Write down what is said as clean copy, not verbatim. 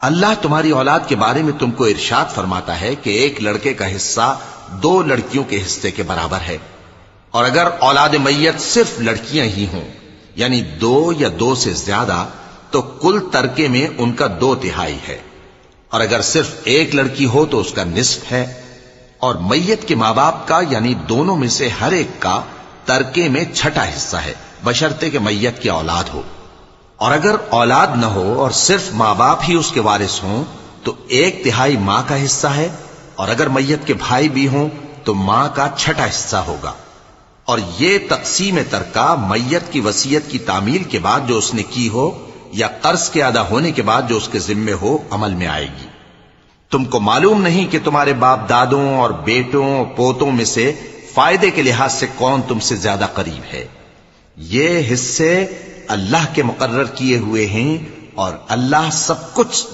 اللہ تمہاری اولاد کے بارے میں تم کو ارشاد فرماتا ہے کہ ایک لڑکے کا حصہ 2 لڑکیوں کے حصے کے برابر ہے، اور اگر اولاد میت صرف لڑکیاں ہی ہوں یعنی 2 یا 2 سے زیادہ تو کل ترکے میں ان کا 2/3 ہے، اور اگر صرف ایک لڑکی ہو تو اس کا نصف ہے، اور میت کے ماں باپ کا یعنی دونوں میں سے ہر ایک کا ترکے میں 6واں حصہ ہے، بشرطے کہ میت کی اولاد ہو، اور اگر اولاد نہ ہو اور صرف ماں باپ ہی اس کے وارث ہوں تو 1/3 ماں کا حصہ ہے، اور اگر میت کے بھائی بھی ہوں تو ماں کا 6واں حصہ ہوگا۔ اور یہ تقسیم ترکہ میت کی وصیت کی تعمیل کے بعد جو اس نے کی ہو یا قرض کے ادا ہونے کے بعد جو اس کے ذمے ہو عمل میں آئے گی۔ تم کو معلوم نہیں کہ تمہارے باپ دادوں اور بیٹوں اور پوتوں میں سے فائدے کے لحاظ سے کون تم سے زیادہ قریب ہے۔ یہ حصے اللہ کے مقرر کیے ہوئے ہیں، اور اللہ سب کچھ